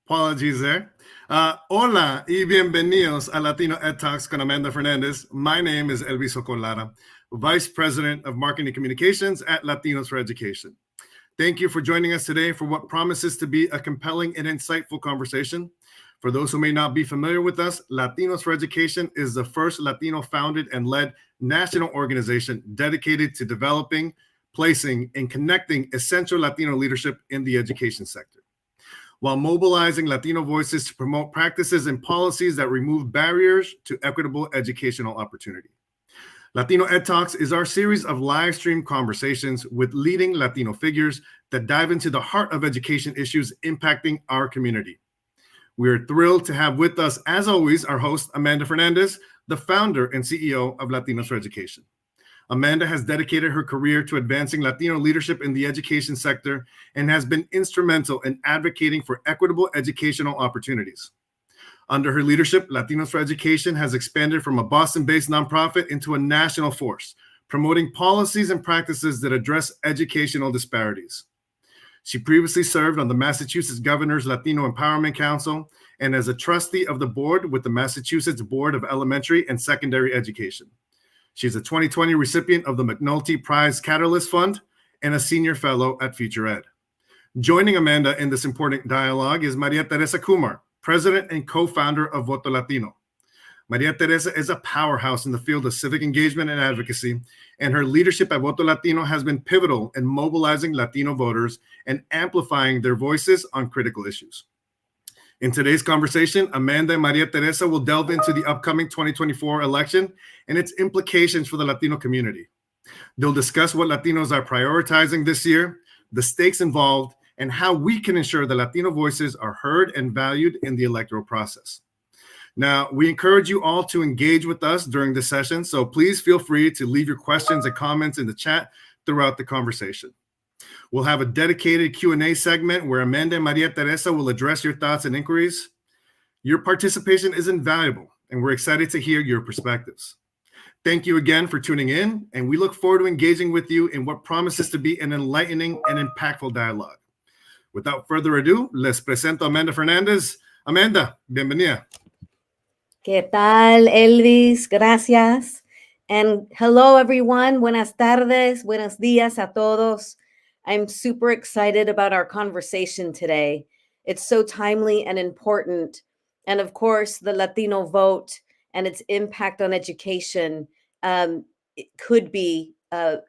Apologies there. Hola y bienvenidos a LatinoED Talks con Amanda Fernandez. My name is Elvis Ocolara, Vice President of Marketing Communications at Latinos for Education. Thank you for joining us today for what promises to be a compelling and insightful conversation. For those who may not be familiar with us, Latinos for Education is the first Latino-founded and led national organization dedicated to developing, placing, and connecting essential Latino leadership in the education sector, while mobilizing Latino voices to promote practices and policies that remove barriers to equitable educational opportunity. Latino Ed Talks is our series of live stream conversations with leading Latino figures that dive into the heart of education issues impacting our community. We are thrilled to have with us, as always, our host, Amanda Fernandez, the founder and CEO of Latinos for Education. Amanda has dedicated her career to advancing Latino leadership in the education sector and has been instrumental in advocating for equitable educational opportunities. Under her leadership, Latinos for Education has expanded from a Boston-based nonprofit into a national force, promoting policies and practices that address educational disparities. She previously served on the Massachusetts Governor's Latino Empowerment Council and as a trustee of the board with the Massachusetts Board of Elementary and Secondary Education. She's a 2020 recipient of the McNulty Prize Catalyst Fund and a senior fellow at Future Ed. Joining Amanda in this important dialogue is Maria Teresa Kumar, president and co-founder of Voto Latino. Maria Teresa is a powerhouse in the field of civic engagement and advocacy, and her leadership at Voto Latino has been pivotal in mobilizing Latino voters and amplifying their voices on critical issues. In today's conversation, Amanda and Maria Teresa will delve into the upcoming 2024 election and its implications for the Latino community. They'll discuss what Latinos are prioritizing this year, the stakes involved, and how we can ensure that Latino voices are heard and valued in the electoral process. Now, we encourage you all to engage with us during this session, so please feel free to leave your questions and comments in the chat throughout the conversation. We'll have a dedicated Q&A segment where Amanda and Maria Teresa will address your thoughts and inquiries. Your participation is invaluable, and we're excited to hear your perspectives. Thank you again for tuning in, and we look forward to engaging with you in what promises to be an enlightening and impactful dialogue. Without further ado, les presento Amanda Fernandez. Amanda, bienvenida. ¿Qué tal, Elvis? Gracias. And hello, everyone. Buenas tardes. Buenos días a todos. I'm super excited about our conversation today. It's so timely and important. And of course, the Latino vote and its impact on education it could be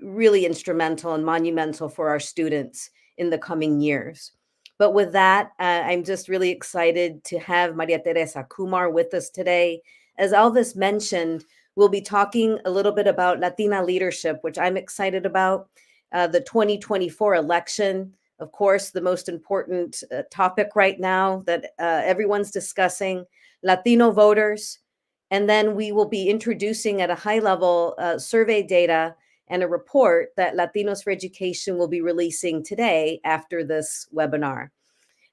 really instrumental and monumental for our students in the coming years. But with that, I'm just really excited to have Maria Teresa Kumar with us today. As Elvis mentioned, we'll be talking a little bit about Latina leadership, which I'm excited about. The 2024 election, of course, the most important topic right now that everyone's discussing, Latino voters. And then we will be introducing at a high level survey data and a report that Latinos for Education will be releasing today after this webinar.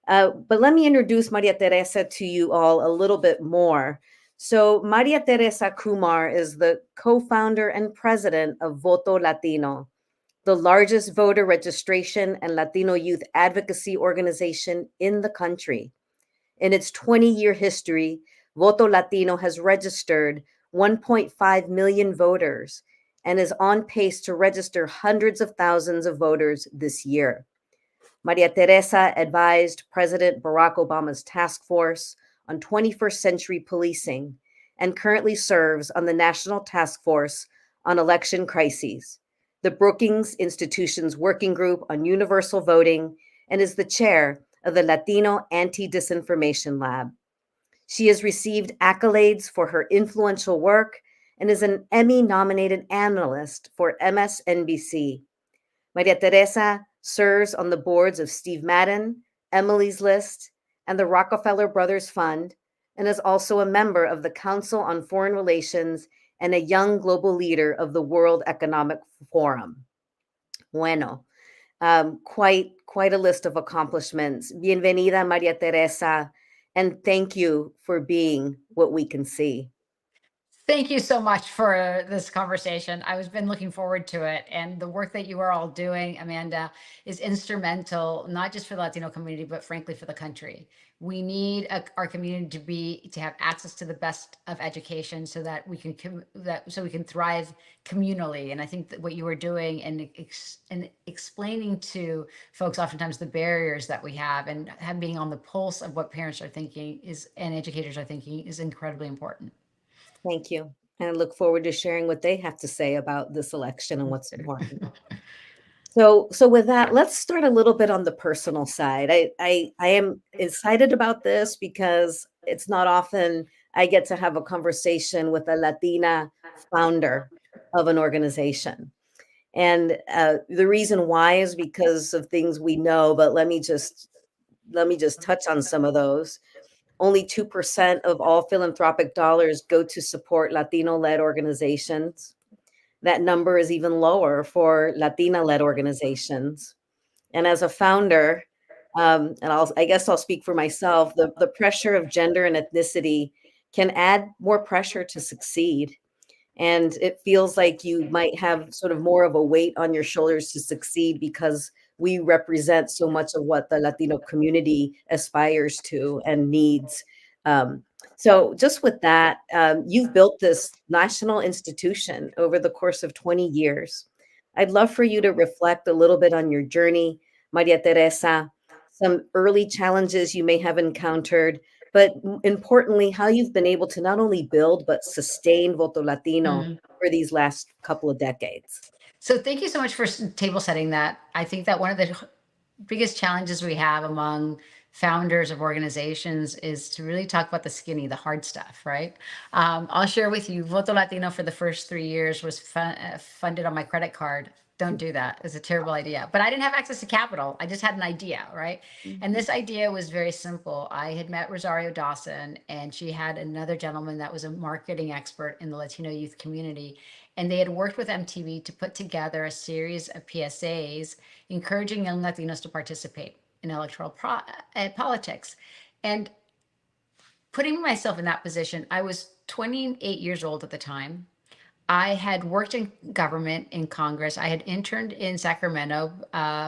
But let me introduce Maria Teresa to you all a little bit more. So Maria Teresa Kumar is the co-founder and president of Voto Latino, the largest voter registration and Latino youth advocacy organization in the country. In its 20-year history, Voto Latino has registered 1.5 million voters and is on pace to register hundreds of thousands of voters this year. Maria Teresa advised President Barack Obama's task force on 21st century policing and currently serves on the National Task Force on Election Crises, the Brookings Institution's Working Group on Universal Voting, and is the chair of the Latino Anti-Disinformation Lab. She has received accolades for her influential work and is an Emmy-nominated analyst for MSNBC. Maria Teresa serves on the boards of Steve Madden, Emily's List, and the Rockefeller Brothers Fund, and is also a member of the Council on Foreign Relations and a young global leader of the World Economic Forum. Bueno, quite a list of accomplishments. Bienvenida, Maria Teresa, and thank you for being what we can see. Thank you so much for this conversation. I've been looking forward to it. And the work that you are all doing, Amanda, is instrumental, not just for the Latino community, but frankly for the country. We need our community to have access to the best of education so that we can so we can thrive communally. And I think that what you are doing and explaining to folks oftentimes the barriers that we have and being on the pulse of what parents are thinking and educators are thinking is incredibly important. Thank you. And I look forward to sharing what they have to say about this election and what's important. So with that, let's start a little bit on the personal side. I am excited about this because it's not often I get to have a conversation with a Latina founder of an organization. And the reason why is because of things we know, but let me just touch on some of those. Only 2% of all philanthropic dollars go to support Latino-led organizations. That number is even lower for Latina-led organizations. And as a founder, and I guess I'll speak for myself, the pressure of gender and ethnicity can add more pressure to succeed. And it feels like you might have sort of more of a weight on your shoulders to succeed because we represent so much of what the Latino community aspires to and needs. So just with that, you've built this national institution over the course of 20 years. I'd love for you to reflect a little bit on your journey, Maria Teresa, some early challenges you may have encountered, but importantly, how you've been able to not only build, but sustain Voto Latino for these last couple of decades. So thank you so much for table setting that. I think that one of the biggest challenges we have among founders of organizations is to really talk about the skinny, the hard stuff, right? I'll share with you, Voto Latino for the first 3 years was funded on my credit card. Don't do that. It's a terrible idea. But I didn't have access to capital. I just had an idea, right? And this idea was very simple. I had met Rosario Dawson, and she had another gentleman that was a marketing expert in the Latino youth community. And they had worked with MTV to put together a series of PSAs encouraging young Latinos to participate in electoral politics. And putting myself in that position, I was 28 years old at the time. I had worked in government in Congress. I had interned in Sacramento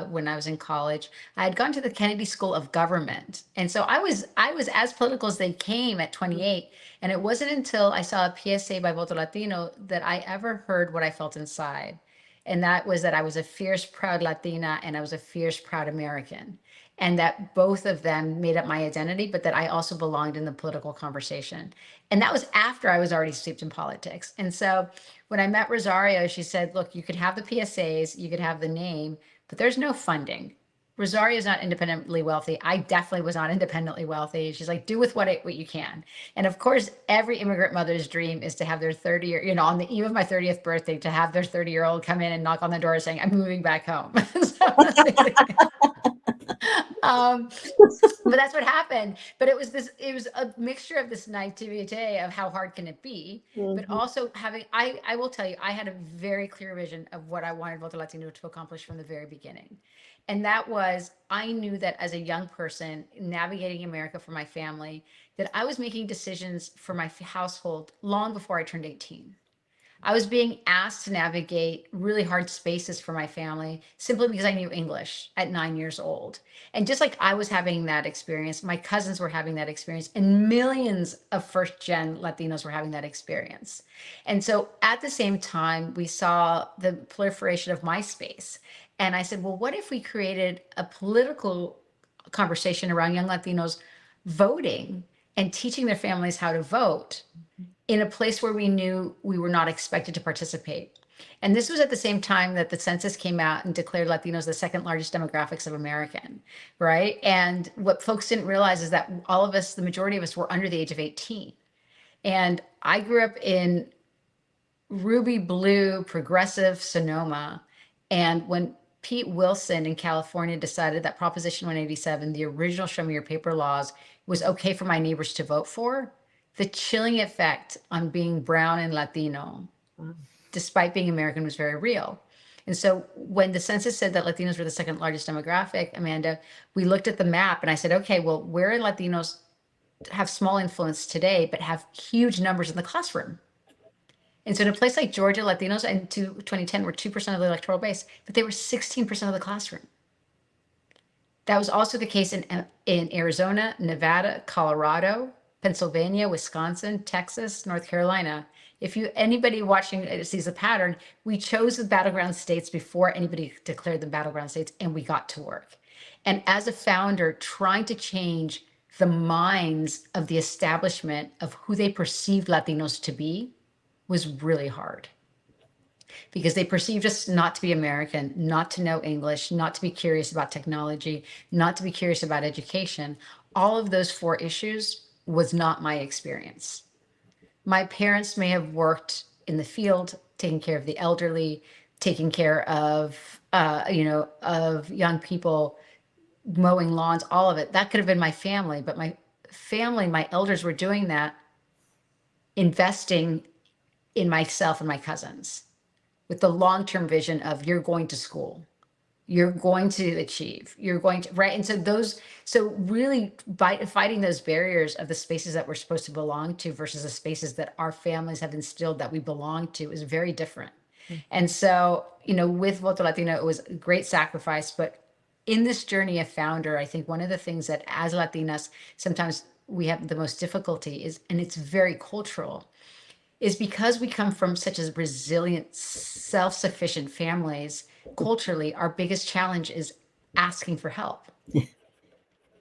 when I was in college. I had gone to the Kennedy School of Government. And so I was as political as they came at 28. And it wasn't until I saw a PSA by Voto Latino that I ever heard what I felt inside. And that was that I was a fierce, proud Latina and I was a fierce, proud American. And that both of them made up my identity, but that I also belonged in the political conversation. And that was after I was already steeped in politics. And so when I met Rosario, she said, look, you could have the PSAs, you could have the name, but there's no funding. Rosario is not independently wealthy. I definitely was not independently wealthy. She's like, do with what you can. And of course, every immigrant mother's dream is to have their 30 on the eve of my 30th birthday, to have their 30-year-old come in and knock on the door saying, I'm moving back home. But that's what happened. But it was a mixture of this naivete of how hard can it be, but also having, I will tell you, I had a very clear vision of what I wanted Voto Latino to accomplish from the very beginning. And that was, I knew that as a young person navigating America for my family, that I was making decisions for my household long before I turned 18. I was being asked to navigate really hard spaces for my family simply because I knew English at 9 years old. And just like I was having that experience, my cousins were having that experience, and millions of first-gen Latinos were having that experience. And so at the same time, we saw the proliferation of MySpace. And I said, well, what if we created a political conversation around young Latinos voting and teaching their families how to vote in a place where we knew we were not expected to participate? And this was at the same time that the census came out and declared Latinos the second largest demographics of American, right? And what folks didn't realize is that all of us, the majority of us, were under the age of 18. And I grew up in ruby blue, progressive Sonoma. And when Pete Wilson in California decided that Proposition 187, the original Show Me Your Paper laws, was okay for my neighbors to vote for, the chilling effect on being brown and Latino, despite being American, was very real. And so when the census said that Latinos were the second largest demographic, Amanda, we looked at the map and I said, okay, well, where are Latinos have small influence today, but have huge numbers in the classroom? And so in a place like Georgia, Latinos in 2010 were 2% of the electoral base, but they were 16% of the classroom. That was also the case in Arizona, Nevada, Colorado, Pennsylvania, Wisconsin, Texas, North Carolina. If anybody watching sees a pattern, we chose the battleground states before anybody declared them battleground states, and we got to work. And as a founder, trying to change the minds of the establishment of who they perceived Latinos to be was really hard, because they perceived us not to be American, not to know English, not to be curious about technology, not to be curious about education. All of those 4 issues was not my experience. My parents may have worked in the field, taking care of the elderly, taking care of, of young people, mowing lawns, all of it. That could have been my family, but my family, my elders were doing that, investing in myself and my cousins with the long-term vision of, you're going to school, you're going to achieve, you're going to, right? And so really fighting those barriers of the spaces that we're supposed to belong to versus the spaces that our families have instilled that we belong to is very different. And so, with Voto Latino, it was a great sacrifice, but in this journey of founder, I think one of the things that as Latinas, sometimes we have the most difficulty is, and it's very cultural, is because we come from such as resilient, self-sufficient families. Culturally, our biggest challenge is asking for help.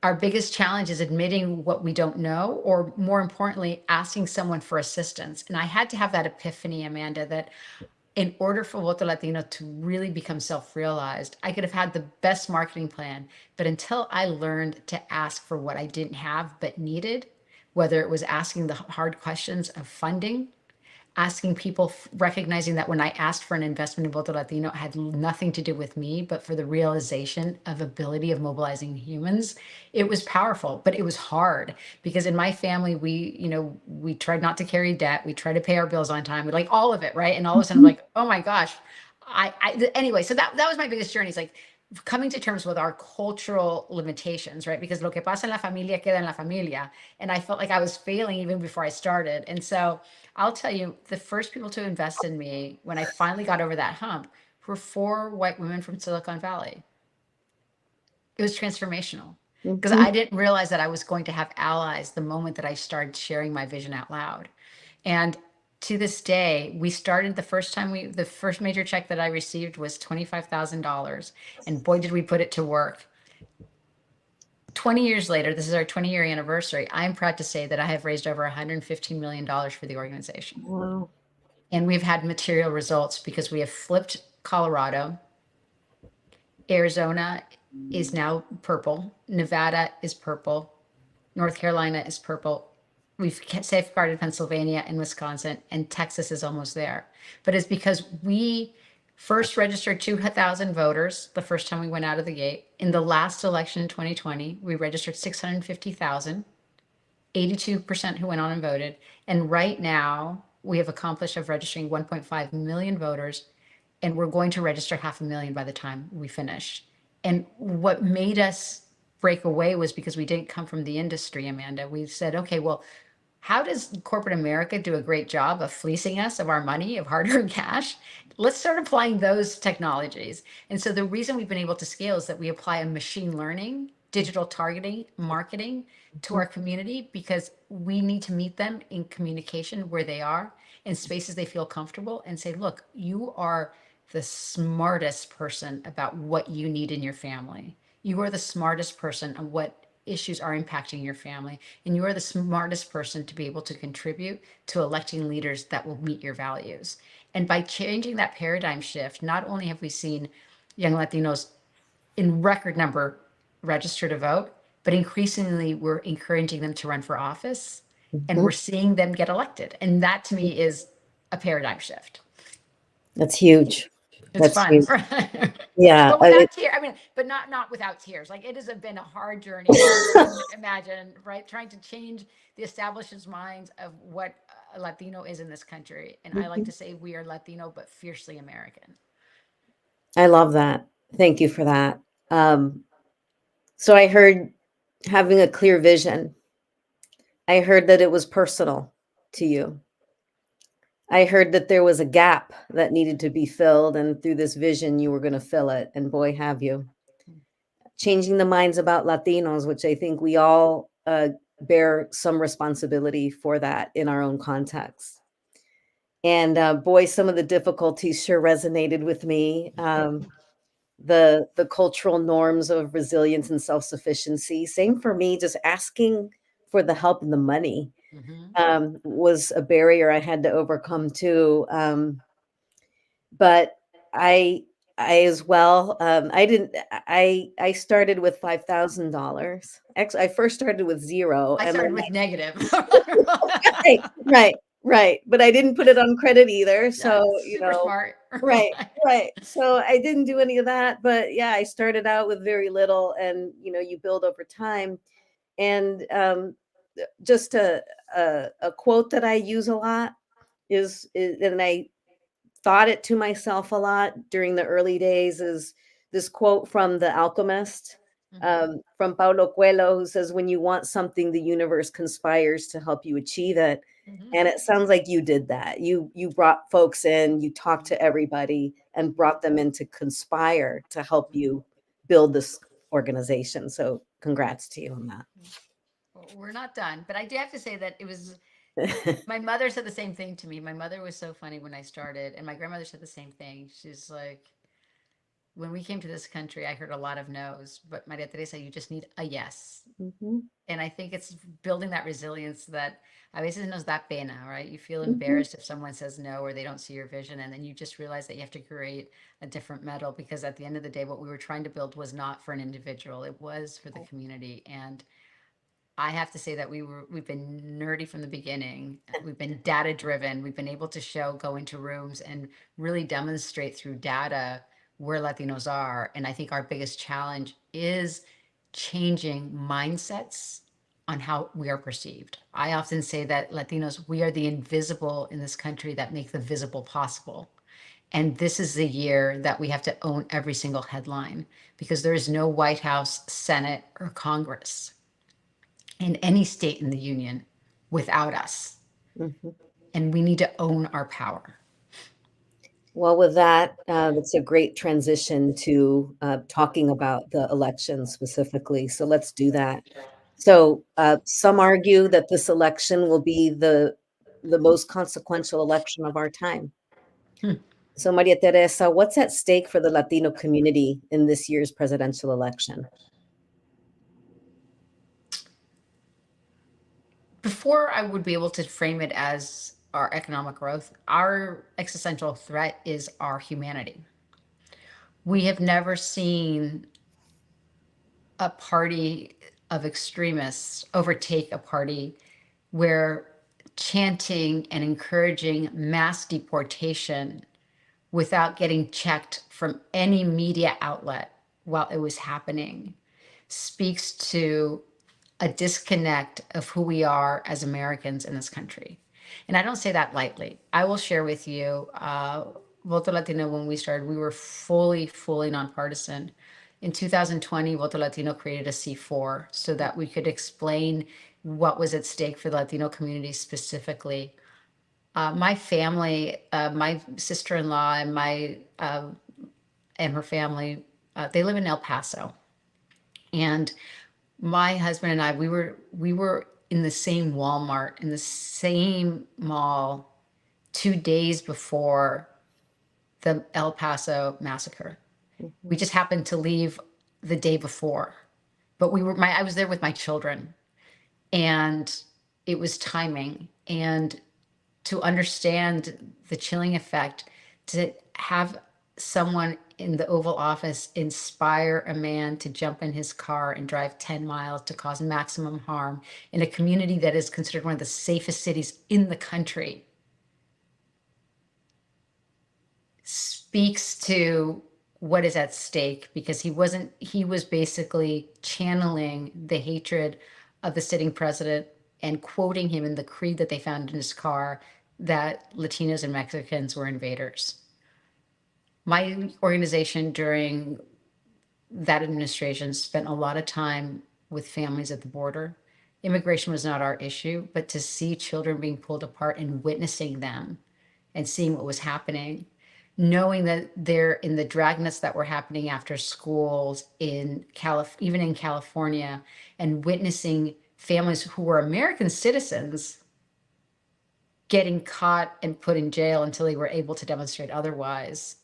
Our biggest challenge is admitting what we don't know, or more importantly, asking someone for assistance. And I had to have that epiphany, Amanda, that in order for Voto Latino to really become self-realized, I could have had the best marketing plan, but until I learned to ask for what I didn't have but needed, whether it was asking the hard questions of funding, asking people, recognizing that when I asked for an investment in Voto Latino, it had nothing to do with me, but for the realization of ability of mobilizing humans. It was powerful, but it was hard, because in my family, we tried not to carry debt. We tried to pay our bills on time. We like all of it, right? And all of a sudden, I'm like, oh my gosh. Anyway, so that was my biggest journey. It's like coming to terms with our cultural limitations, right? Because lo que pasa en la familia queda en la familia. And I felt like I was failing even before I started. And so I'll tell you, the first people to invest in me when I finally got over that hump were 4 white women from Silicon Valley. It was transformational, because I didn't realize that I was going to have allies the moment that I started sharing my vision out loud. And to this day, we started the first major check that I received was $25,000. And boy, did we put it to work. 20 years later, this is our 20-year anniversary. I'm proud to say that I have raised over $115 million for the organization. Wow. And we've had material results because we have flipped Colorado. Arizona is now purple. Nevada is purple. North Carolina is purple. We've safeguarded Pennsylvania and Wisconsin, and Texas is almost there. But it's because we first registered 2,000 voters the first time we went out of the gate. In the last election in 2020, we registered 650,000, 82% who went on and voted. And right now, we have accomplished of registering 1.5 million voters, and we're going to register 500,000 by the time we finish. And what made us break away was because we didn't come from the industry, Amanda. We said, okay, well, how does corporate America do a great job of fleecing us of our money, of hard-earned cash? Let's start applying those technologies. And so the reason we've been able to scale is that we apply a machine learning, digital targeting, marketing to our community, because we need to meet them in communication where they are, in spaces they feel comfortable, and say, look, you are the smartest person about what you need in your family. You are the smartest person on what issues are impacting your family. And you are the smartest person to be able to contribute to electing leaders that will meet your values. And by changing that paradigm shift, not only have we seen young Latinos in record number register to vote, but increasingly we're encouraging them to run for office, and we're seeing them get elected. And that to me is a paradigm shift. That's huge. It's That's fun. huge. Yeah. But without tears, but not without tears. Like, it has been a hard journey, as you can imagine, right? Trying to change the establishment's minds of what a Latino is in this country. And I like to say we are Latino, but fiercely American. I love that. Thank you for that. So I heard having a clear vision. I heard that it was personal to you. I heard that there was a gap that needed to be filled, and through this vision, you were going to fill it. And boy, have you. Changing the minds about Latinos, which I think we all bear some responsibility for that in our own context. And boy, some of the difficulties sure resonated with me. The cultural norms of resilience and self-sufficiency. Same for me, just asking for the help and the money was a barrier I had to overcome too. But I as well, I started with $5,000. Actually, I first started with 0, I and started then with negative. right, but I didn't put it on credit either, Yeah, so, super smart. right, so I didn't do any of that, but yeah, I started out with very little and, you build over time, and, just a quote that I use a lot is and I thought it to myself a lot during the early days is this quote from The Alchemist, from Paulo Coelho, who says, "When you want something, the universe conspires to help you achieve it." And it sounds like you did that. You brought folks in, you talked to everybody, and brought them in to conspire to help you build this organization. So, congrats to you on Well, we're not done, but I do have to say that it was that. my mother said the same thing to me. My mother was so funny when I started, and my grandmother said the same thing. She's like, when we came to this country, I heard a lot of no's, but Maria Teresa, you just need a yes. Mhm, And I think it's building that resilience that a veces nos da pena, right? You feel mhm. embarrassed if someone says no or they don't see your vision. And then you just realize that you have to create a different metal because at the end of the day, what we were trying to build was not for an individual, it was for the community. And I have to say that we've been nerdy from the beginning. We've been data driven. We've been able to go into rooms and really demonstrate through data where Latinos are. And I think our biggest challenge is changing mindsets on how we are perceived. I often say that Latinos, we are the invisible in this country that make the visible possible. And this is the year that we have to own every single headline because there is no White House, Senate, or Congress in any state in the union without us. Mhm. And we need to own our power. Well, with that, it's a great transition to talking about the election specifically. So let's do that. So some argue that this election will be the most consequential election of our time. Hmm. So Maria Teresa, what's at stake for the Latino community in this year's presidential election? Before I would be able to frame it as our economic growth, our existential threat is our humanity. We have never seen a party of extremists overtake a party where chanting and encouraging mass deportation without getting checked from any media outlet while it was happening speaks to a disconnect of who we are as Americans in this country. And I don't say that lightly. I will share with you, Voto Latino, when we started, we were fully nonpartisan. In 2020, Voto Latino created a C4 so that we could explain what was at stake for the Latino community specifically. My family, my sister-in-law and her family, they live in El Paso. And my husband and I, we were in the same Walmart, in the same mall 2 days before the El Paso massacre. We just happened to leave the day before. But I was there with my children and it was timing. And to understand the chilling effect, to have someone in the Oval Office inspire a man to jump in his car and drive 10 miles to cause maximum harm in a community that is considered one of the safest cities in the country speaks to what is at stake because he was basically channeling the hatred of the sitting president and quoting him in the creed that they found in his car that Latinos and Mexicans were invaders. My organization during that administration spent a lot of time with families at the border. Immigration was not our issue, but to see children being pulled apart and witnessing them and seeing what was happening, knowing that they're in the dragnets that were happening after schools in even in California, and witnessing families who were American citizens getting caught and put in jail until they were able to demonstrate otherwise,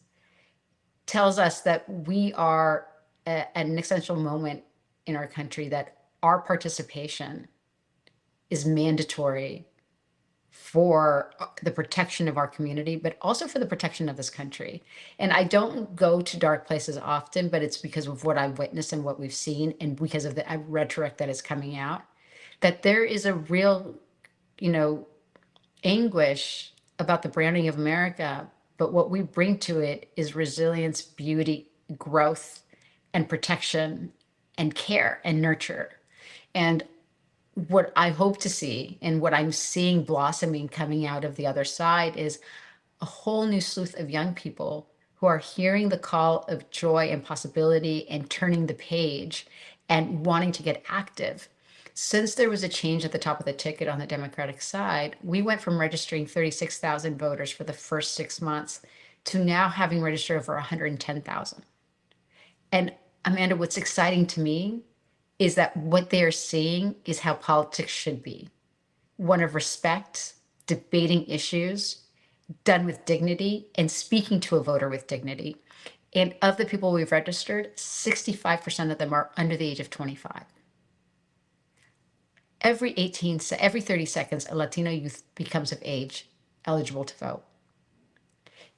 tells us that we are at an essential moment in our country, that our participation is mandatory for the protection of our community, but also for the protection of this country. And I don't go to dark places often, but it's because of what I've witnessed and what we've seen, and because of the rhetoric that is coming out, that there is a real, anguish about the branding of America. But what we bring to it is resilience, beauty, growth, and protection, and care and nurture. And what I hope to see, and what I'm seeing blossoming coming out of the other side, is a whole new sleuth of young people who are hearing the call of joy and possibility and turning the page and wanting to get active. Since there was a change at the top of the ticket on the Democratic side, we went from registering 36,000 voters for the first 6 months to now having registered over 110,000. And Amanda, what's exciting to me is that what they are seeing is how politics should be: one of respect, debating issues, done with dignity, and speaking to a voter with dignity. And of the people we've registered, 65% of them are under the age of 25. Every 30 seconds, a Latino youth becomes of age, eligible to vote.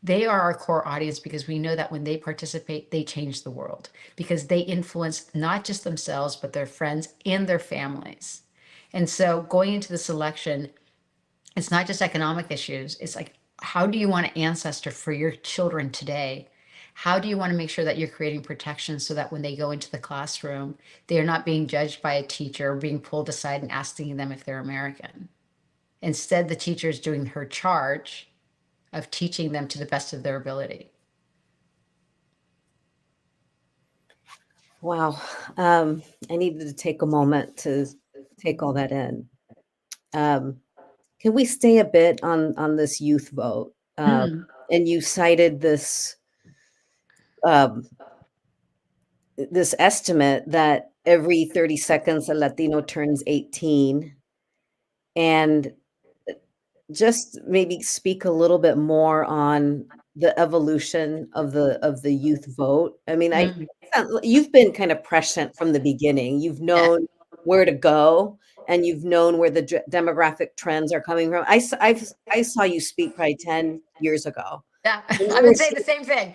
They are our core audience because we know that when they participate, they change the world, because they influence not just themselves, but their friends and their families. And so going into this election, it's not just economic issues. It's like, how do you want an ancestor for your children today? How do you want to make sure that you're creating protection so that when they go into the classroom, they are not being judged by a teacher or being pulled aside and asking them if they're American? Instead, the teacher is doing her charge of teaching them to the best of their ability. Wow. I needed to take a moment to take all that in. Can we stay a bit on this youth vote? And you cited this this estimate that every 30 seconds a Latino turns 18, and just maybe speak a little bit more on the evolution of the youth vote. I mean, you've been kind of prescient from the beginning. You've known where to go, and you've known where the demographic trends are coming from. I saw you speak probably 10 years ago. Yeah, I would say the same thing.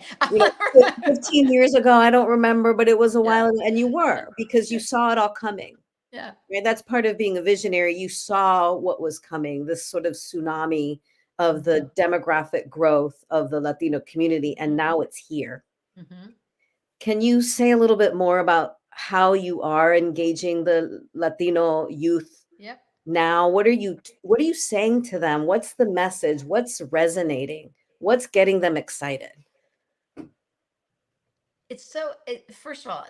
15 years ago, I don't remember, but it was a while ago, and you were, because you saw it all coming. Yeah. Right? That's part of being a visionary. You saw what was coming, this sort of tsunami of the demographic growth of the Latino community, and now it's here. Can you say a little bit more about how you are engaging the Latino youth now? What are you saying to them? What's the message? What's resonating? What's getting them excited? First of all,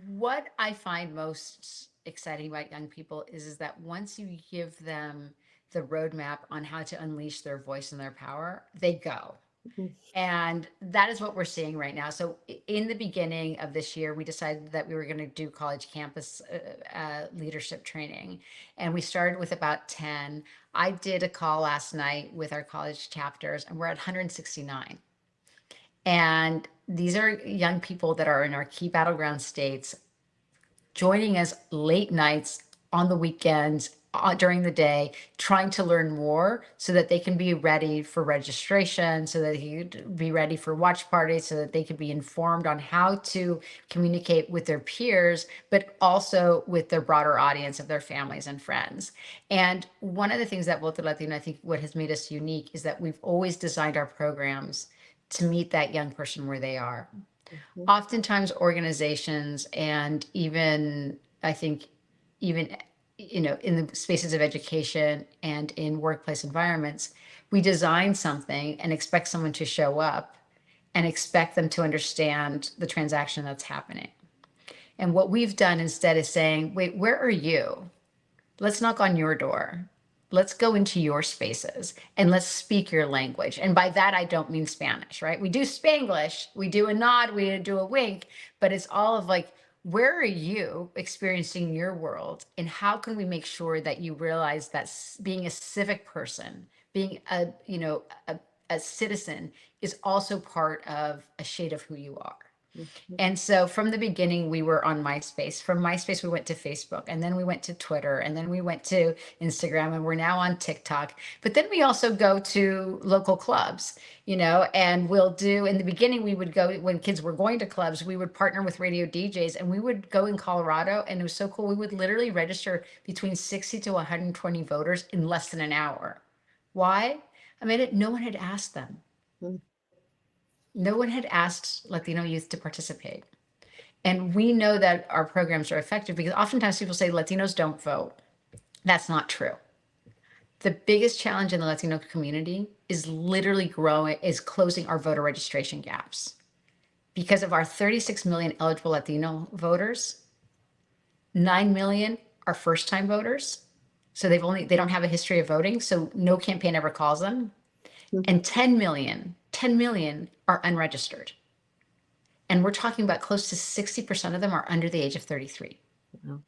what I find most exciting about young people is that once you give them the roadmap on how to unleash their voice and their power, they go. And that is what we're seeing right now. So in the beginning of this year, we decided that we were going to do college campus leadership training. And we started with about 10. I did a call last night with our college chapters, and we're at 169. And these are young people that are in our key battleground states, joining us late nights, on the weekends, during the day, trying to learn more so that they can be ready for registration, so that they can be ready for watch parties, so that they can be informed on how to communicate with their peers, but also with their broader audience of their families and friends. And one of the things that Voto Latino, I think what has made us unique, is that we've always designed our programs to meet that young person where they are. Oftentimes organizations, and even, I think, even, in the spaces of education and in workplace environments, we design something and expect someone to show up and expect them to understand the transaction that's happening. And what we've done instead is saying, wait, where are you? Let's knock on your door. let's go into your spaces and let's speak your language. And by that, I don't mean Spanish, right? We do Spanglish, we do a nod, we do a wink, but it's all of like, where are you experiencing your world? And how can we make sure that you realize that being a civic person, being a citizen is also part of a shade of who you are. And so from the beginning, we were on MySpace. From MySpace, we went to Facebook, and then we went to Twitter, and then we went to Instagram, and we're now on TikTok. But then we also go to local clubs, and we'll do, in the beginning, we would go, when kids were going to clubs, we would partner with radio DJs, and we would go in Colorado, and it was so cool. We would literally register between 60 to 120 voters in less than an hour. Why? I mean, no one had asked them. No one had asked Latino youth to participate. And we know that our programs are effective because oftentimes people say Latinos don't vote. That's not true. The biggest challenge in the Latino community is literally closing our voter registration gaps. Because of our 36 million eligible Latino voters, 9 million are first-time voters. So they don't have a history of voting, so no campaign ever calls them. And 10 million are unregistered. And we're talking about close to 60% of them are under the age of 33. Wow.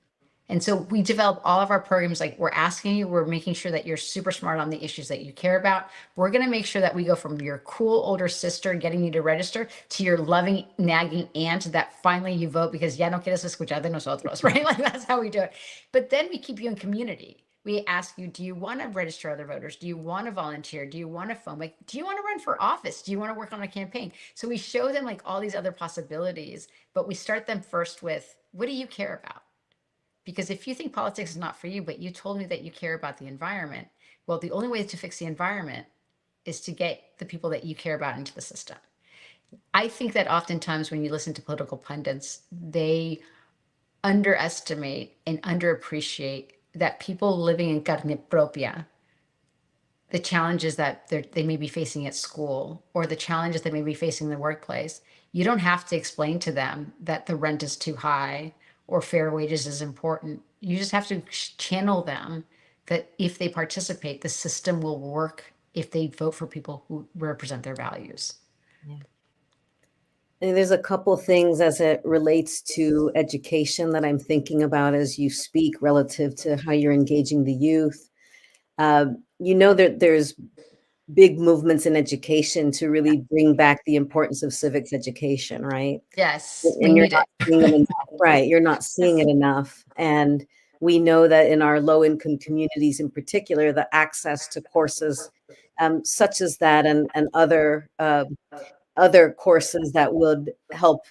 And so we develop all of our programs, like we're asking you, we're making sure that you're super smart on the issues that you care about. We're going to make sure that we go from your cool older sister getting you to register to your loving, nagging aunt that finally you vote because ya no quieres escuchar de nosotros, right? Like that's how we do it. But then we keep you in community. We ask you, do you want to register other voters? Do you want to volunteer? Do you want to phone? Like, do you want to run for office? Do you want to work on a campaign? So we show them like all these other possibilities, but we start them first with, what do you care about? Because if you think politics is not for you, but you told me that you care about the environment, well, the only way to fix the environment is to get the people that you care about into the system. I think that oftentimes when you listen to political pundits, they underestimate and underappreciate that people living in carne propia, the challenges that they may be facing at school or the challenges they may be facing in the workplace, you don't have to explain to them that the rent is too high or fair wages is important. You just have to channel them that if they participate, the system will work if they vote for people who represent their values. Yeah. And there's a couple things as it relates to education that I'm thinking about as you speak relative to how you're engaging the youth. That there's big movements in education to really bring back the importance of civics education, right? Yes, And you're not seeing it enough, right? You're not seeing it enough. And we know that in our low-income communities in particular, the access to courses such as that and other courses that would help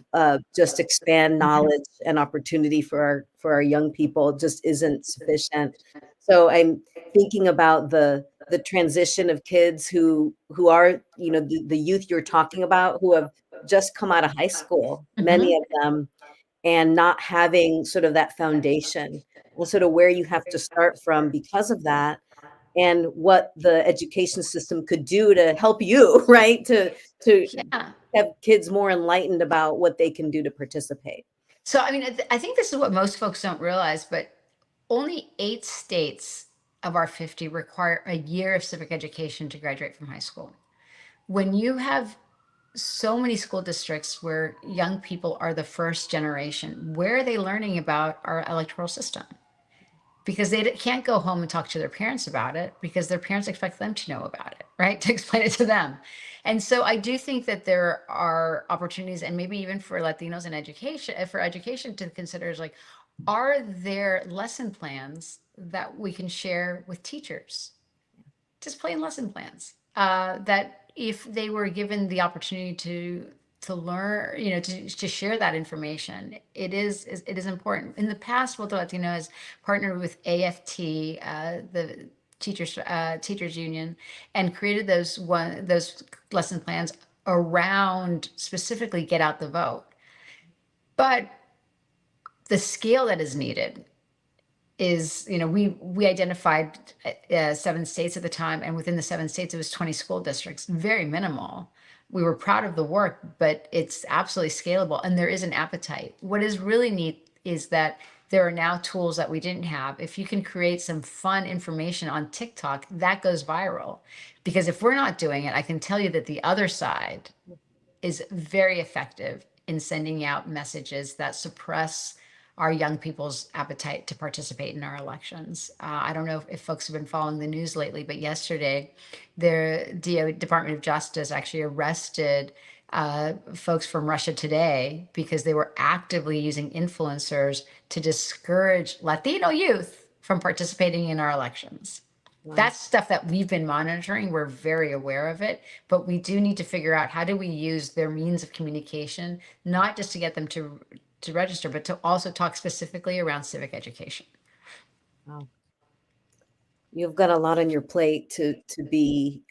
just expand knowledge and opportunity for our young people just isn't sufficient. So I'm thinking about the transition of kids who are, the youth you're talking about who have just come out of high school, many of them, and not having sort of that foundation and sort of where you have to start from because of that. And what the education system could do to help you, right? To have kids more enlightened about what they can do to participate. So, I mean, I think this is what most folks don't realize, but only 8 states of our 50 require a year of civic education to graduate from high school. When you have so many school districts where young people are the first generation, where are they learning about our electoral system? Because they can't go home and talk to their parents about it because their parents expect them to know about it, right? To explain it to them. And so I do think that there are opportunities, and maybe even for Latinos in education to consider is like, are there lesson plans that we can share with teachers? Just plain lesson plans that if they were given the opportunity to learn, to share that information, it is important. In the past, Voto Latino has partnered with AFT, the teachers union, and created those lesson plans around specifically get out the vote. But the scale that is needed is, we identified 7 states at the time, and within the 7 states, it was 20 school districts, very minimal. We were proud of the work, but it's absolutely scalable, and there is an appetite. What is really neat is that there are now tools that we didn't have. If you can create some fun information on TikTok, that goes viral. Because if we're not doing it, I can tell you that the other side is very effective in sending out messages that suppress our young people's appetite to participate in our elections. I don't know if folks have been following the news lately, but yesterday, the Department of Justice actually arrested folks from Russia Today because they were actively using influencers to discourage Latino youth from participating in our elections. Wow. That's stuff that we've been monitoring. We're very aware of it, but we do need to figure out how do we use their means of communication, not just to get them to register, but to also talk specifically around civic education. Wow. You've got a lot on your plate to be,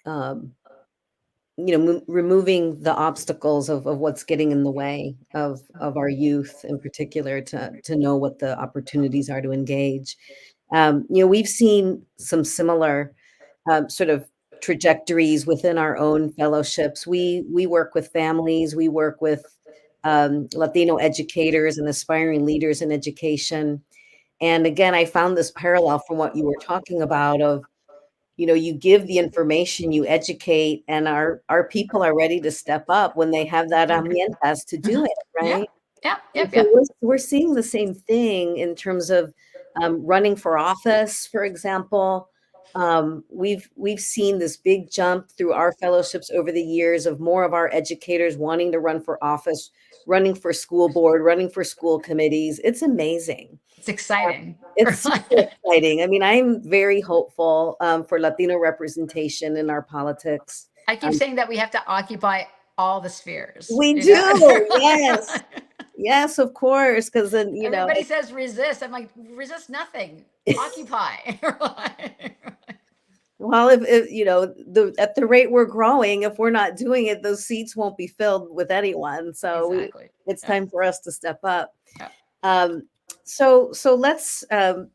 removing the obstacles of what's getting in the way of our youth in particular to know what the opportunities are to engage. We've seen some similar sort of trajectories within our own fellowships. We work with families, we work with Latino educators and aspiring leaders in education. And again, I found this parallel from what you were talking about of, you give the information, you educate, and our people are ready to step up when they have that herramientas to do it, right? Yeah. And so we're seeing the same thing in terms of running for office, for example. We've seen this big jump through our fellowships over the years of more of our educators wanting to run for office, running for school board, running for school committees. It's amazing. It's exciting. It's super exciting. I mean, I'm very hopeful for Latino representation in our politics. I keep saying that we have to occupy all the spheres. We do, yes. Yes, of course, because then, everybody says resist. I'm like, resist nothing. Occupy. Well, if at the rate we're growing, if we're not doing it, those seats won't be filled with anyone. So exactly. It's time for us to step up. Yeah. So let's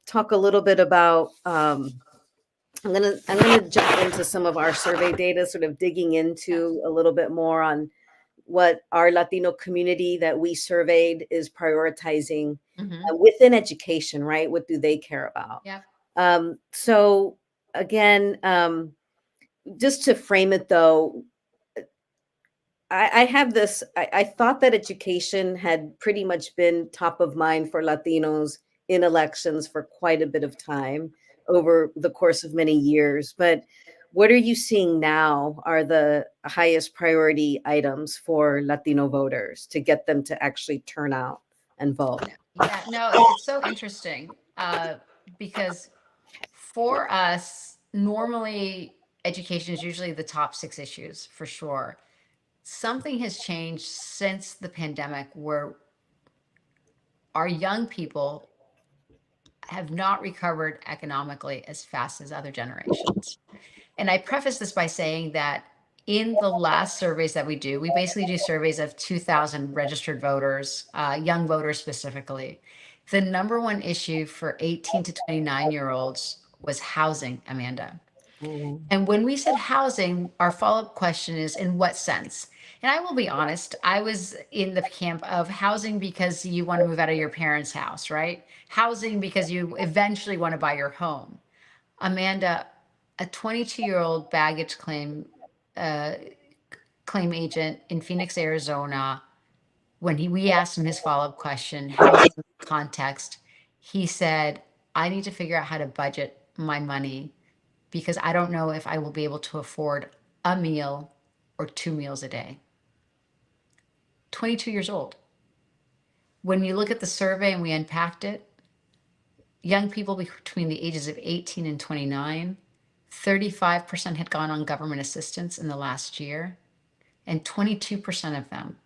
talk a little bit about. I'm gonna jump into some of our survey data, sort of digging into a little bit more on what our Latino community that we surveyed is prioritizing within education, right? What do they care about? Yeah. So again, just to frame it though, I have this, I thought that education had pretty much been top of mind for Latinos in elections for quite a bit of time over the course of many years. But what are you seeing now are the highest priority items for Latino voters to get them to actually turn out and vote? Yeah, no, it's so interesting because for us, normally education is usually the top 6 issues for sure. Something has changed since the pandemic where our young people have not recovered economically as fast as other generations. And I preface this by saying that in the last surveys that we do, we basically do surveys of 2,000 registered voters, young voters specifically. The number one issue for 18 to 29-year-olds was housing, Amanda. And when we said housing, our follow-up question is, in what sense? And I will be honest, I was in the camp of housing because you want to move out of your parents' house, right? Housing because you eventually want to buy your home. Amanda, a 22-year-old baggage claim agent in Phoenix, Arizona, when we asked him his follow-up question, housing context, he said, I need to figure out how to budget my money because I don't know if I will be able to afford a meal or 2 meals a day. 22 years old. When you look at the survey and we unpacked it, young people between the ages of 18 and 29, 35% had gone on government assistance in the last year, and 22% of them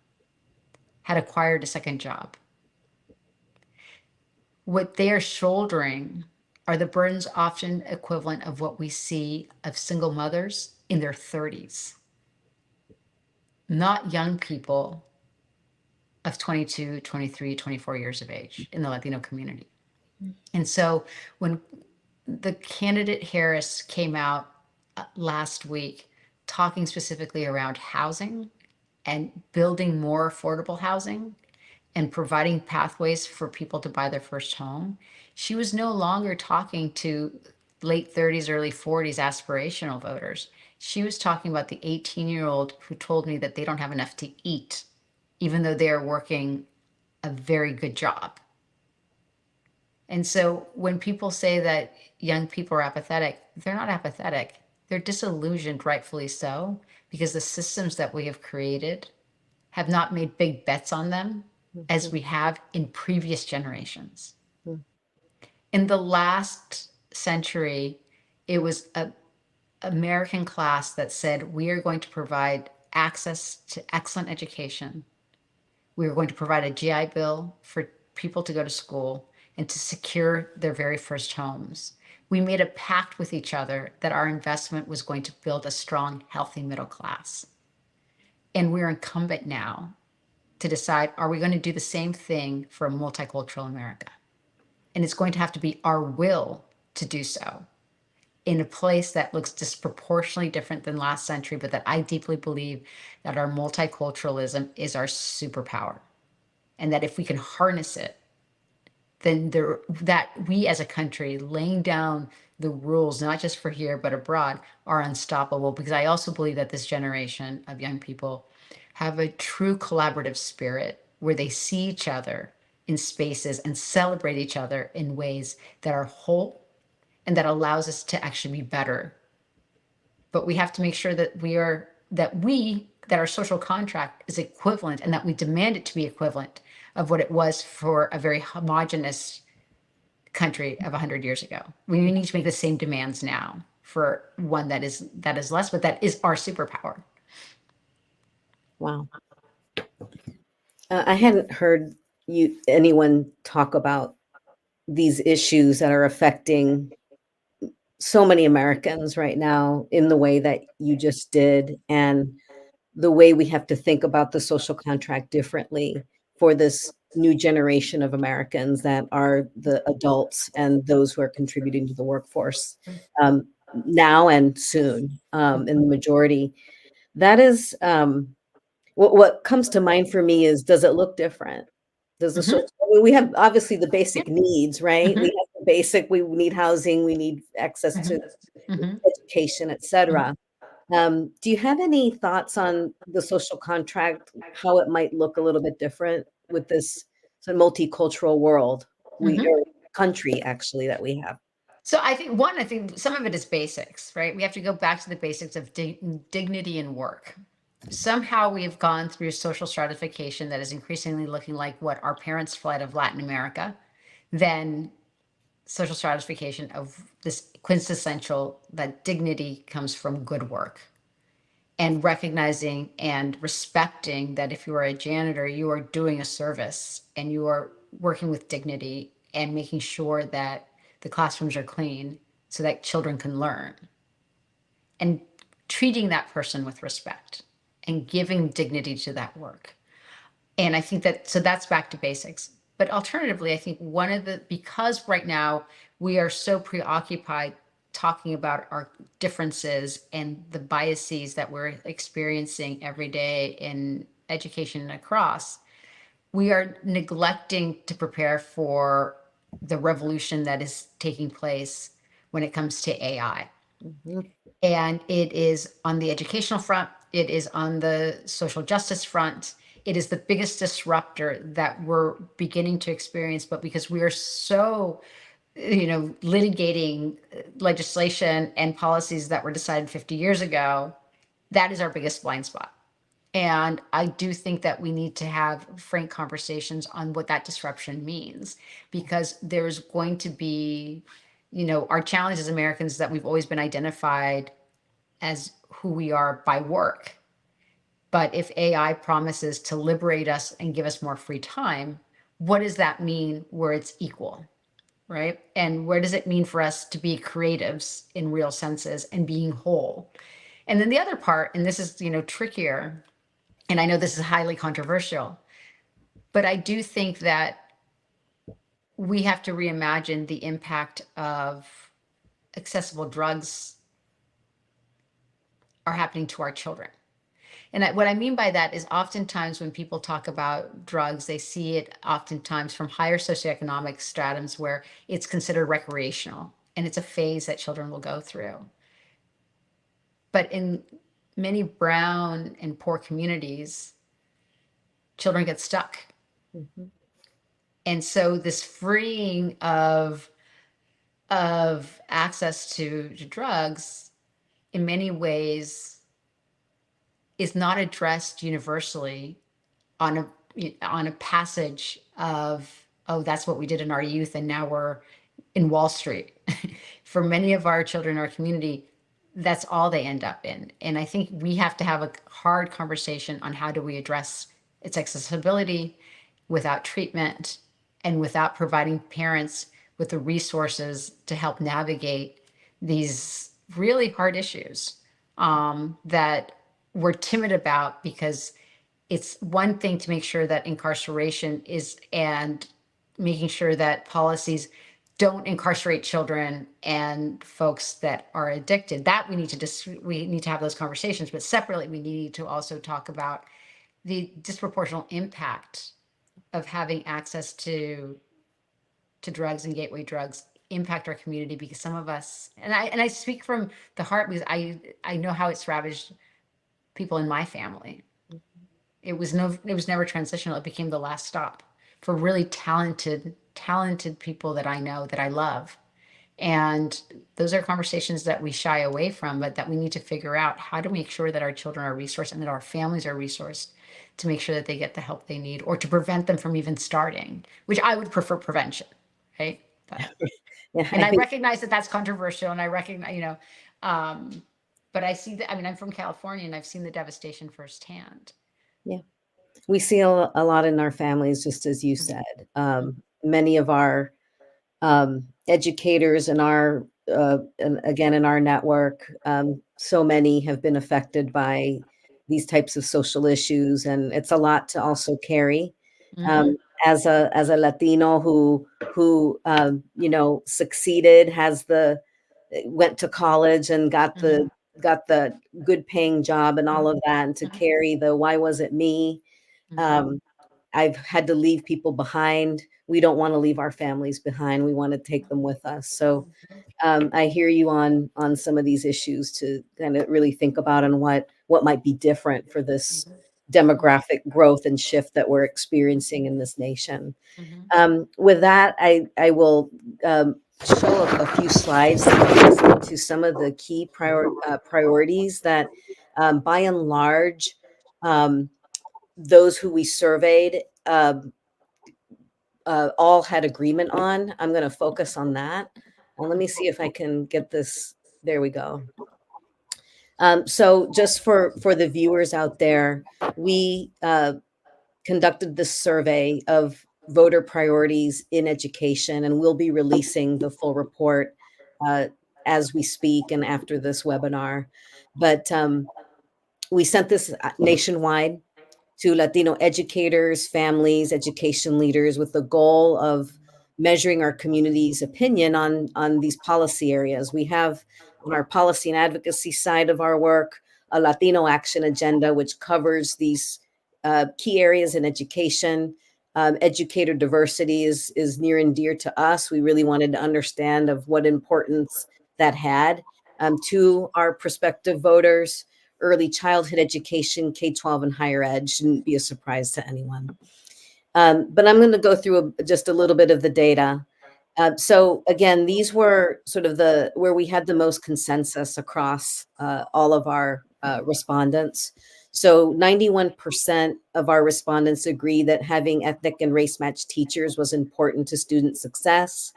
had acquired a second job. What they are shouldering are the burdens often equivalent of what we see of single mothers in their 30s, not young people of 22, 23, 24 years of age in the Latino community. And so when the candidate Harris came out last week talking specifically around housing and building more affordable housing, and providing pathways for people to buy their first home, she was no longer talking to late 30s, early 40s aspirational voters. She was talking about the 18-year-old who told me that they don't have enough to eat, even though they are working a very good job. And so when people say that young people are apathetic, they're not apathetic. They're disillusioned, rightfully so, because the systems that we have created have not made big bets on them as we have in previous generations. In the last century, it was an American class that said, we are going to provide access to excellent education. We are going to provide a GI Bill for people to go to school and to secure their very first homes. We made a pact with each other that our investment was going to build a strong, healthy middle class. And we're incumbent now to decide, are we going to do the same thing for a multicultural America? And it's going to have to be our will to do so in a place that looks disproportionately different than last century, but that I deeply believe that our multiculturalism is our superpower. And that if we can harness it, then that we as a country laying down the rules, not just for here, but abroad, are unstoppable. Because I also believe that this generation of young people have a true collaborative spirit where they see each other in spaces and celebrate each other in ways that are whole and that allows us to actually be better. But we have to make sure that that our social contract is equivalent and that we demand it to be equivalent of what it was for a very homogenous country of 100 years ago. We need to make the same demands now for one that is less, but that is our superpower. Wow. I hadn't heard anyone talk about these issues that are affecting so many Americans right now in the way that you just did, and the way we have to think about the social contract differently for this new generation of Americans that are the adults and those who are contributing to the workforce now and soon in the majority. That is what comes to mind for me is, does it look different? Does the we have obviously the basic needs, right? We have the basic, we need housing, we need access to education, etc. Do you have any thoughts on the social contract, how it might look a little bit different with this sort of multicultural world or country actually that we have? So I think some of it is basics, right? We have to go back to the basics of dignity in work. Somehow we have gone through social stratification that is increasingly looking like what our parents fled of Latin America, then social stratification of this quintessential that dignity comes from good work, and recognizing and respecting that if you are a janitor, you are doing a service and you are working with dignity and making sure that the classrooms are clean so that children can learn, and treating that person with respect and giving dignity to that work. And I think that's back to basics. But alternatively, I think because right now we are so preoccupied talking about our differences and the biases that we're experiencing every day in education and across, we are neglecting to prepare for the revolution that is taking place when it comes to AI. And it is on the educational front, it is on the social justice front. It is the biggest disruptor that we're beginning to experience, but because we are so, litigating legislation and policies that were decided 50 years ago, that is our biggest blind spot. And I do think that we need to have frank conversations on what that disruption means, because there's going to be, our challenge as Americans is that we've always been identified as who we are by work. But if AI promises to liberate us and give us more free time, what does that mean where it's equal, right? And where does it mean for us to be creatives in real senses and being whole? And then the other part, and this is, trickier, and I know this is highly controversial, but I do think that we have to reimagine the impact of accessible drugs are happening to our children. And what I mean by that is oftentimes when people talk about drugs, they see it oftentimes from higher socioeconomic stratums where it's considered recreational and it's a phase that children will go through. But in many brown and poor communities, children get stuck. Mhm. And so this freeing of access to drugs in many ways is not addressed universally on a passage of, oh, that's what we did in our youth and now we're in Wall Street. For many of our children in our community, that's all they end up in. And I think we have to have a hard conversation on how do we address its accessibility without treatment and without providing parents with the resources to help navigate these really hard issues that we're timid about, because it's one thing to make sure that incarceration is, and making sure that policies don't incarcerate children and folks that are addicted. That we need to have those conversations, but separately we need to also talk about the disproportionate impact of having access to drugs and gateway drugs impact our community, because some of us, and I speak from the heart because I know how it's ravaged people in my family. It was never transitional. It became the last stop for really talented people that I know, that I love. And those are conversations that we shy away from, but that we need to figure out how to make sure that our children are resourced and that our families are resourced to make sure that they get the help they need, or to prevent them from even starting, which I would prefer prevention, right? Yeah, And I recognize that that's controversial, and I recognize, but I see that, I mean, I'm from California and I've seen the devastation firsthand. yeah. We see a lot in our families, just as you said. Many of our educators in our, and again, in our network, so many have been affected by these types of social issues, and it's a lot to also carry. Mhm. As a Latino who succeeded, went to college and got Mhm. the good paying job and all of that, and to Mhm. carry the why was it me? Mhm. I've had to leave people behind. We don't want to leave our families behind. We want to take them with us. So I hear you on some of these issues to kind of really think about, and what might be different for this demographic growth and shift that we're experiencing in this nation. Mhm. With that, I will show a few slides that get us into some of the key priorities that, by and large, those who we surveyed all had agreement on. I'm going to focus on that. And let me see if I can get this. There we go. So just for the viewers out there, we conducted this survey of voter priorities in education, and we'll be releasing the full report uh, as we speak and after this webinar. But we sent this nationwide to Latino educators, families, education leaders, with the goal of measuring our community's opinion on these policy areas. We have on our policy and advocacy side of our work a Latino action agenda, which covers these key areas in education. Educator diversity is near and dear to us. We really wanted to understand of what importance that had to our prospective voters. Early childhood education, K-12 and higher ed, shouldn't be a surprise to anyone. But I'm going to go through just a little bit of the data. So again, these were sort of where we had the most consensus across all of our respondents. So 91% of our respondents agree that having ethnic and race matched teachers was important to student success.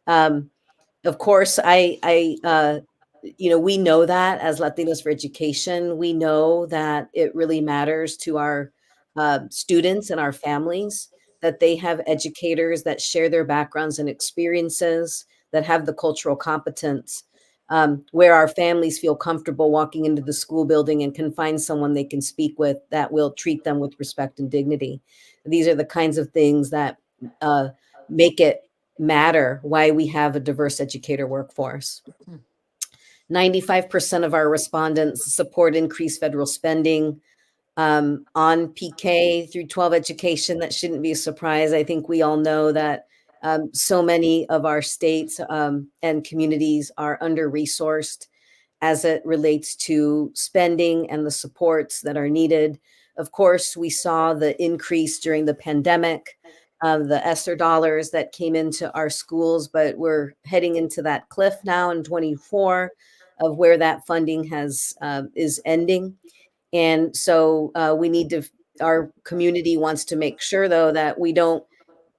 Of course, we know that as Latinos for Education, we know that it really matters to our students and our families that they have educators that share their backgrounds and experiences, that have the cultural competence, where our families feel comfortable walking into the school building and can find someone they can speak with that will treat them with respect and dignity. These are the kinds of things that make it matter why we have a diverse educator workforce. 95% of our respondents support increased federal spending on PK through 12 education. That shouldn't be a surprise. I think we all know that so many of our states and communities are under-resourced as it relates to spending and the supports that are needed. Of course, we saw the increase during the pandemic, the ESSER dollars that came into our schools, but we're heading into that cliff now in 24 of where that funding is ending. And so we need to, our community wants to make sure, though, that we don't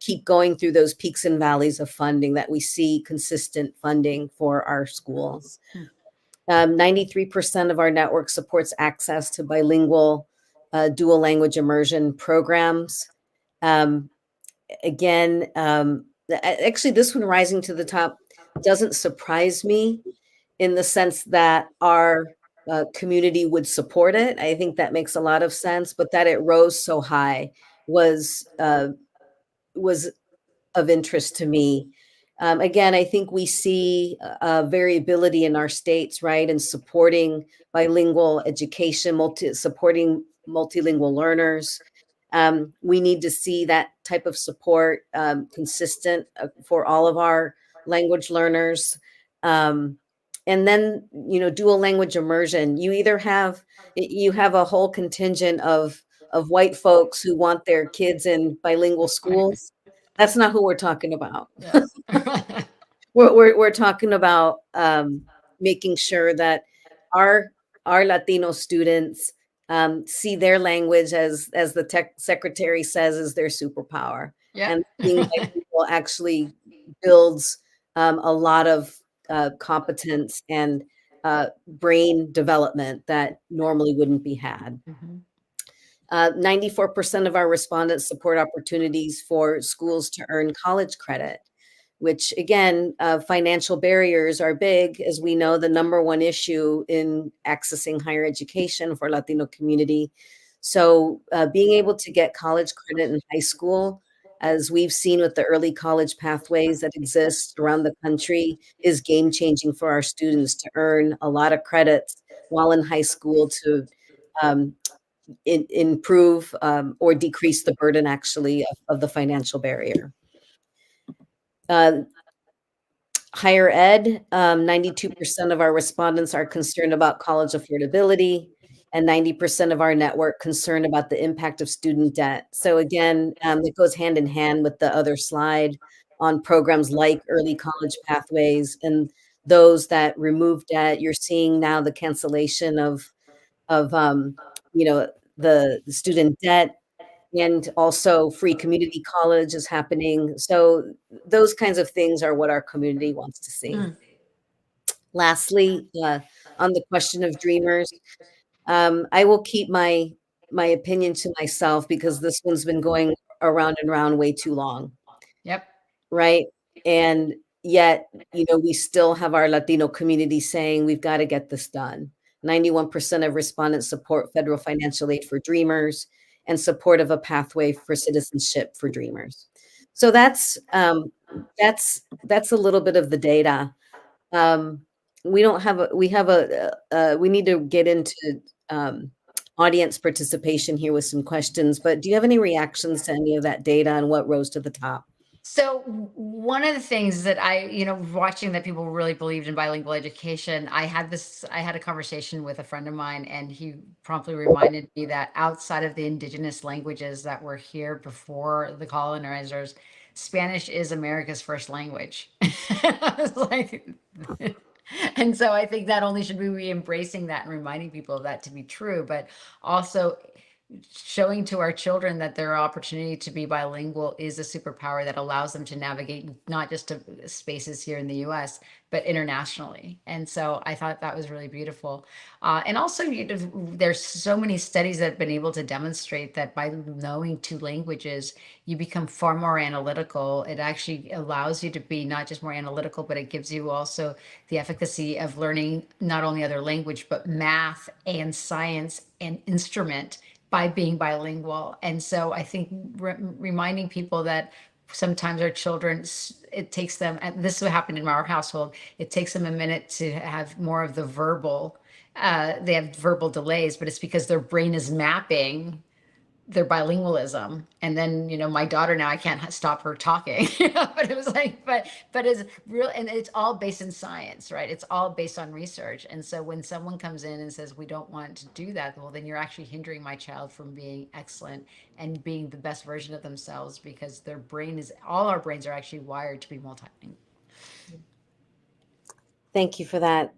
keep going through those peaks and valleys of funding, that we see consistent funding for our schools. 93% of our network supports access to bilingual dual language immersion programs. Again, actually, this one rising to the top doesn't surprise me in the sense that our community would support it. I think that makes a lot of sense, but that it rose so high was of interest to me. Again, I think we see variability in our states, right, in supporting bilingual education, supporting multilingual learners. We need to see that type of support consistent for all of our language learners. And then, dual language immersion. You have a whole contingent of white folks who want their kids in bilingual schools. That's not who we're talking about. Yes. We're talking about making sure that our Latino students see their language as the tech secretary says is their superpower. Yeah. And being bilingual actually builds a lot of competence and brain development that normally wouldn't be had. 94% of our respondents support opportunities for schools to earn college credit, which again, financial barriers are big. As we know, the number one issue in accessing higher education for Latino community. So being able to get college credit in high school, as we've seen with the early college pathways that exist around the country, is game changing for our students to earn a lot of credits while in high school to improve or decrease the burden actually of the financial barrier. Higher ed, 92% of our respondents are concerned about college affordability, and 90% of our network concerned about the impact of student debt. So again, it goes hand in hand with the other slide on programs like early college pathways and those that remove debt. You're seeing now the cancellation of the student debt, and also free community college is happening. So those kinds of things are what our community wants to see. Lastly, on the question of dreamers, I will keep my opinion to myself because this one's been going around and around way too long. Yep. Right. And yet, we still have our Latino community saying we've got to get this done. 91% of respondents support federal financial aid for dreamers and support of a pathway for citizenship for dreamers. So that's a little bit of the data. We need to get into audience participation here with some questions, but do you have any reactions to any of that data and what rose to the top? So one of the things that watching that people really believed in bilingual education, I had a conversation with a friend of mine, and he promptly reminded me that outside of the indigenous languages that were here before the colonizers, Spanish is America's first language. I was like, and so I think not only should we be embracing that and reminding people of that to be true, but also showing to our children that their opportunity to be bilingual is a superpower that allows them to navigate not just to spaces here in the US, but internationally. And so I thought that was really beautiful. And also, there's so many studies that have been able to demonstrate that by knowing two languages, you become far more analytical. It actually allows you to be not just more analytical, but it gives you also the efficacy of learning not only other language, but math and science and instrument by being bilingual. And so I think reminding people that sometimes our children, it takes them, and this is what happened in our household, it takes them a minute to have more of the verbal, they have verbal delays, but it's because their brain is mapping their bilingualism. And then, my daughter now, I can't stop her talking, but it was like, but it's real. And it's all based in science, right? It's all based on research. And so when someone comes in and says, we don't want to do that, well, then you're actually hindering my child from being excellent and being the best version of themselves, because their brain is, all our brains are actually wired to be multilingual. Thank you for that.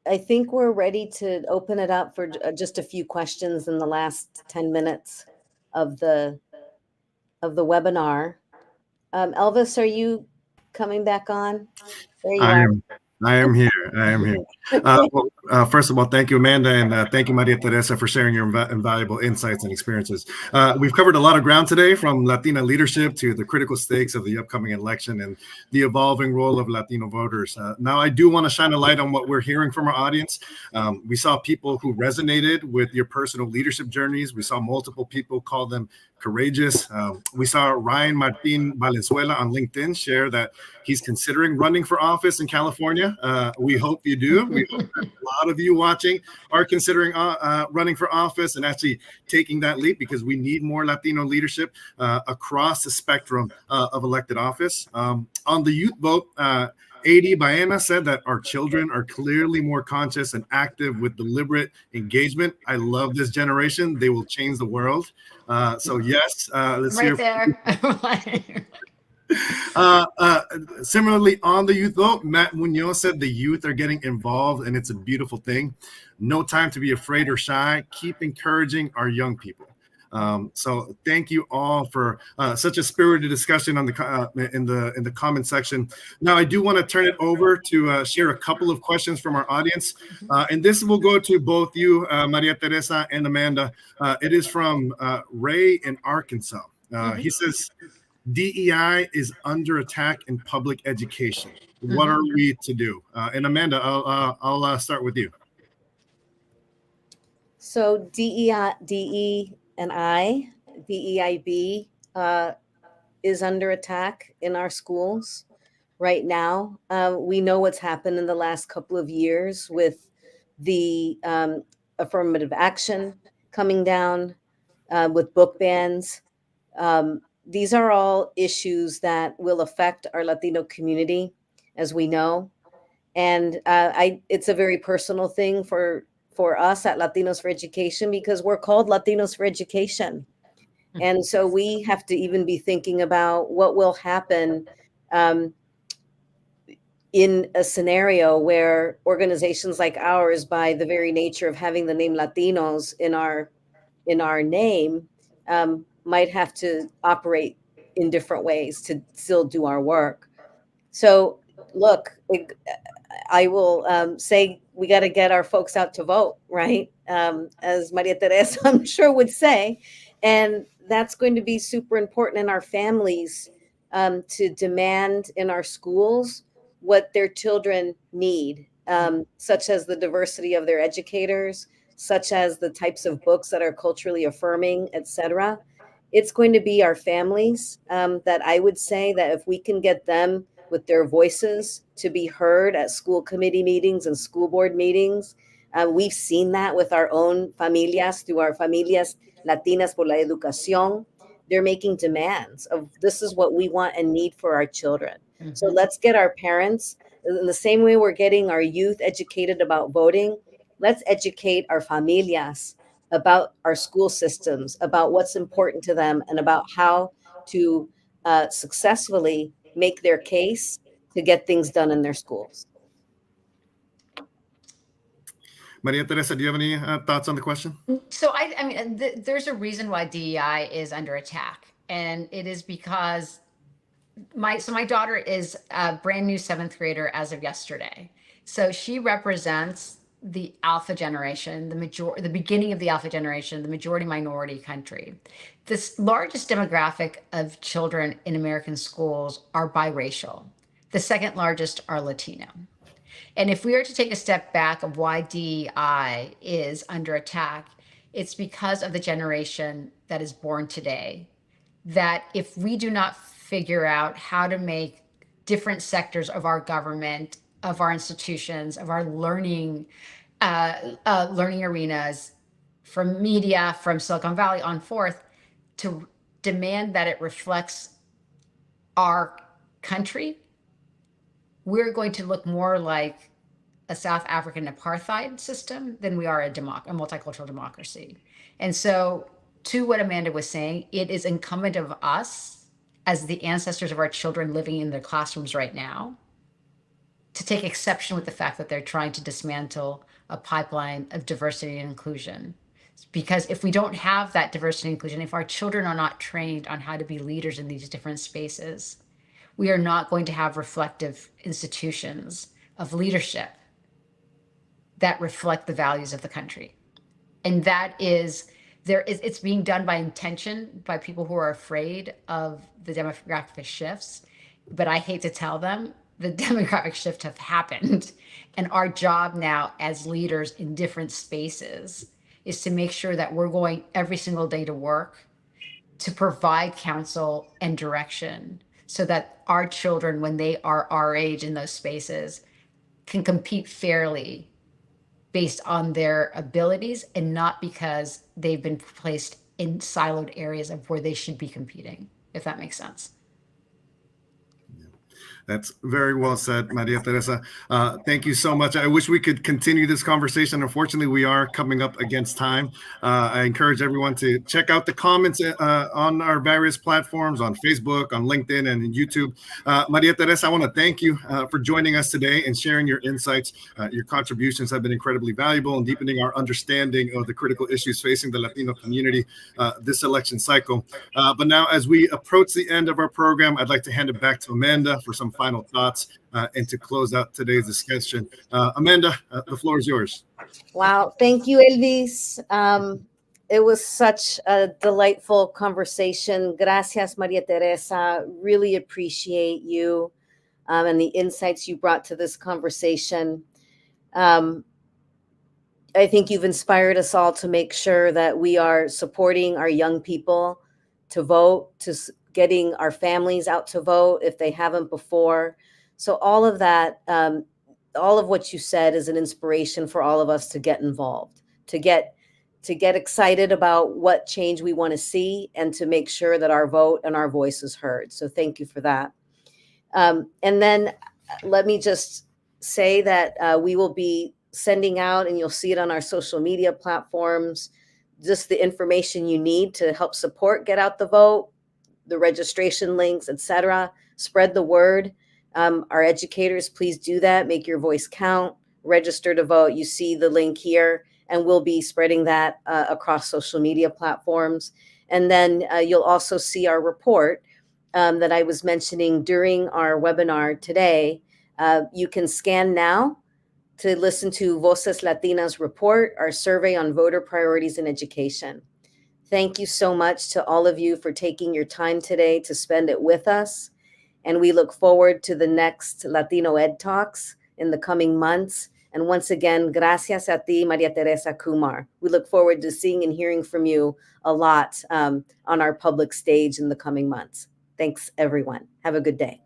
I think we're ready to open it up for just a few questions in the last 10 minutes of the webinar. Elvis, are you coming back on? There you are. I am here. First of all, thank you, Amanda, and thank you, Maria Teresa, for sharing your invaluable insights and experiences. We've covered a lot of ground today, from Latina leadership to the critical stakes of the upcoming election and the evolving role of Latino voters. Now, I do want to shine a light on what we're hearing from our audience. We saw people who resonated with your personal leadership journeys. We saw multiple people call them courageous. We saw Ryan Martin Valenzuela on LinkedIn share that he's considering running for office in California. We hope you do. We hope that a lot of you watching are considering running for office and actually taking that leap, because we need more Latino leadership across the spectrum of elected office. On the youth vote, AD Baena said that our children are clearly more conscious and active with deliberate engagement. I love this generation. They will change the world. So yes, let's right hear there. Similarly, on the youth vote, Matt Munoz said the youth are getting involved, and it's a beautiful thing. No time to be afraid or shy. Keep encouraging our young people. So thank you all for such a spirited discussion on in the comment section. Now, I do want to turn it over to share a couple of questions from our audience, and this will go to both you, Maria Teresa and Amanda. It is from Ray in Arkansas. He says, DEI is under attack in public education. What are we to do? And Amanda, I'll start with you. So DEIB is under attack in our schools right now. We know what's happened in the last couple of years with the affirmative action coming down, with book bans. These are all issues that will affect our Latino community, as we know. And it's a very personal thing for us at Latinos for Education, because we're called Latinos for Education. And so we have to even be thinking about what will happen in a scenario where organizations like ours, by the very nature of having the name Latinos in our name, might have to operate in different ways to still do our work. So look, I will say we got to get our folks out to vote, right? As Maria Teresa, I'm sure, would say. And that's going to be super important in our families, to demand in our schools what their children need, such as the diversity of their educators, such as the types of books that are culturally affirming, etc. It's going to be our families, that I would say that if we can get them with their voices to be heard at school committee meetings and school board meetings. We've seen that with our own familias, through our Familias Latinas por la Educación. They're making demands of, this is what we want and need for our children. So let's get our parents, in the same way we're getting our youth educated about voting, let's educate our familias about our school systems, about what's important to them, and about how to successfully make their case to get things done in their schools. Maria Teresa, do you have any thoughts on the question? So I mean, there's a reason why DEI is under attack, and it is because my daughter is a brand new 7th grader as of yesterday. So she represents the alpha generation, the beginning of the alpha generation, the majority minority country. This largest demographic of children in American schools are biracial. The second largest are Latino. And if we are to take a step back of why DEI is under attack, it's because of the generation that is born today that if we do not figure out how to make different sectors of our government, of our institutions, of our learning arenas, from media, from Silicon Valley on forth, to demand that it reflects our country, we're going to look more like a South African apartheid system than we are a multicultural democracy. And so, to what Amanda was saying, it is incumbent of us, as the ancestors of our children living in their classrooms right now, to take exception with the fact that they're trying to dismantle a pipeline of diversity and inclusion. Because if we don't have that diversity and inclusion, if our children are not trained on how to be leaders in these different spaces, we are not going to have reflective institutions of leadership that reflect the values of the country. And that is, it's being done by intention, by people who are afraid of the demographic shifts. But I hate to tell them, the demographic shift have happened. And our job now as leaders in different spaces is to make sure that we're going every single day to work to provide counsel and direction so that our children, when they are our age in those spaces, can compete fairly based on their abilities and not because they've been placed in siloed areas of where they should be competing, if that makes sense. That's very well said, Maria Teresa. Thank you so much. I wish we could continue this conversation. Unfortunately, we are coming up against time. I encourage everyone to check out the comments on our various platforms, on Facebook, on LinkedIn, and YouTube. Maria Teresa, I want to thank you for joining us today and sharing your insights. Your contributions have been incredibly valuable in deepening our understanding of the critical issues facing the Latino community this election cycle. But now, as we approach the end of our program, I'd like to hand it back to Amanda for some final thoughts and to close out today's discussion. Amanda, the floor is yours. Wow. Thank you, Elvis. It was such a delightful conversation. Gracias, Maria Teresa. Really appreciate you and the insights you brought to this conversation. I think you've inspired us all to make sure that we are supporting our young people to vote, to getting our families out to vote if they haven't before. So all of that, all of what you said is an inspiration for all of us to get involved, to get excited about what change we want to see and to make sure that our vote and our voice is heard. So thank you for that. And then let me just say that we will be sending out, and you'll see it on our social media platforms, just the information you need to help support Get Out the Vote, the registration links, etc. Spread the word. Our educators, please do that. Make your voice count. Register to vote. You see the link here, and we'll be spreading that across social media platforms. And then you'll also see our report that I was mentioning during our webinar today. You can scan now to listen to Voces Latinas report, our survey on voter priorities in education. Thank you so much to all of you for taking your time today to spend it with us. And we look forward to the next LatinoED Talks in the coming months. And once again, gracias a ti, Maria Teresa Kumar. We look forward to seeing and hearing from you a lot on our public stage in the coming months. Thanks, everyone. Have a good day.